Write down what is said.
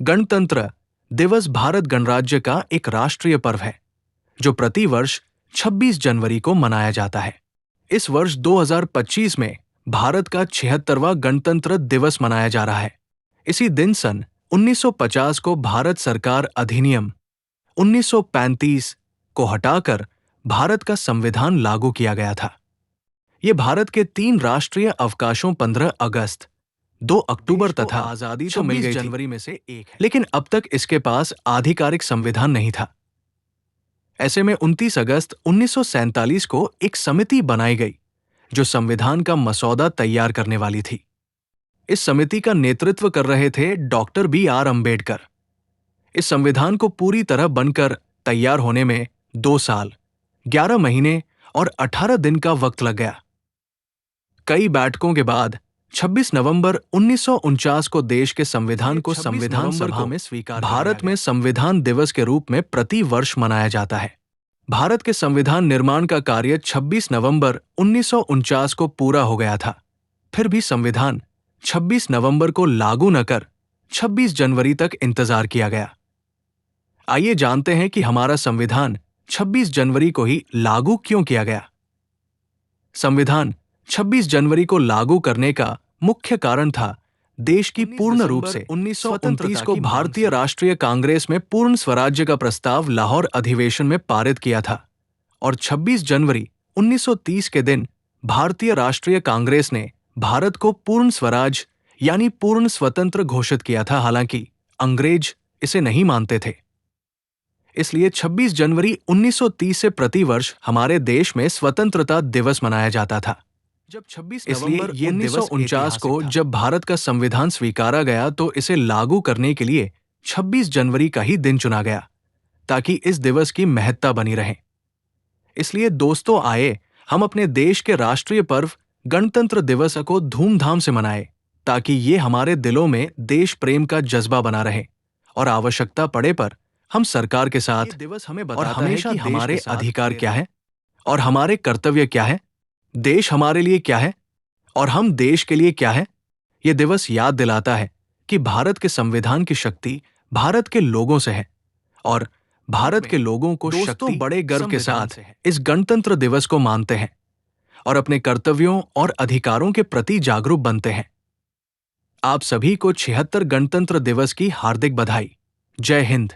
गणतंत्र दिवस भारत गणराज्य का एक राष्ट्रीय पर्व है जो प्रति वर्ष 26 जनवरी को मनाया जाता है। इस वर्ष 2025 में भारत का 76वां गणतंत्र दिवस मनाया जा रहा है। इसी दिन सन 1950 को भारत सरकार अधिनियम 1935 को हटाकर भारत का संविधान लागू किया गया था। ये भारत के 3 राष्ट्रीय अवकाशों 15 अगस्त, 2 अक्टूबर तथा आजादी तो मिल गई जनवरी में से एक है, लेकिन अब तक इसके पास आधिकारिक संविधान नहीं था। ऐसे में 29 अगस्त 1947 को एक समिति बनाई गई जो संविधान का मसौदा तैयार करने वाली थी। इस समिति का नेतृत्व कर रहे थे डॉक्टर BR अम्बेडकर। इस संविधान को पूरी तरह बनकर तैयार होने में 2 साल, 11 महीने और 18 दिन का वक्त लग गया। कई बैठकों के बाद 26 नवंबर 1949 को देश के संविधान को संविधान सभा में स्वीकार भारत में संविधान दिवस के रूप में प्रति वर्ष मनाया जाता है। भारत के संविधान निर्माण का कार्य 26 नवंबर 1949 को पूरा हो गया था। फिर भी संविधान 26 नवंबर को लागू न कर 26 जनवरी तक इंतजार किया गया। आइए जानते हैं कि हमारा संविधान 26 जनवरी को ही लागू क्यों किया गया। संविधान 26 जनवरी को लागू करने का मुख्य कारण था देश की पूर्ण रूप से 1929 को भारतीय राष्ट्रीय कांग्रेस में पूर्ण स्वराज्य का प्रस्ताव लाहौर अधिवेशन में पारित किया था और 26 जनवरी 1930 के दिन भारतीय राष्ट्रीय कांग्रेस ने भारत को पूर्ण स्वराज यानी पूर्ण स्वतंत्र घोषित किया था। हालांकि अंग्रेज इसे नहीं मानते थे, इसलिए 26 जनवरी 1930 से प्रतिवर्ष हमारे देश में स्वतंत्रता दिवस मनाया जाता था। जब 26 नवंबर 1949 को जब भारत का संविधान स्वीकारा गया तो इसे लागू करने के लिए 26 जनवरी का ही दिन चुना गया ताकि इस दिवस की महत्ता बनी रहे। इसलिए दोस्तों, आए हम अपने देश के राष्ट्रीय पर्व गणतंत्र दिवस को धूमधाम से मनाएं ताकि ये हमारे दिलों में देश प्रेम का जज्बा बना रहे और आवश्यकता पड़े पर हम सरकार के साथ दिवस हमें बताता है कि हमारे अधिकार क्या है और हमारे कर्तव्य क्या है, देश हमारे लिए क्या है और हम देश के लिए क्या है। यह दिवस याद दिलाता है कि भारत के संविधान की शक्ति भारत के लोगों से है और भारत के लोगों को शक्ति बड़े गर्व के साथ इस गणतंत्र दिवस को मानते हैं और अपने कर्तव्यों और अधिकारों के प्रति जागरूक बनते हैं। आप सभी को 76 गणतंत्र दिवस की हार्दिक बधाई। जय हिंद।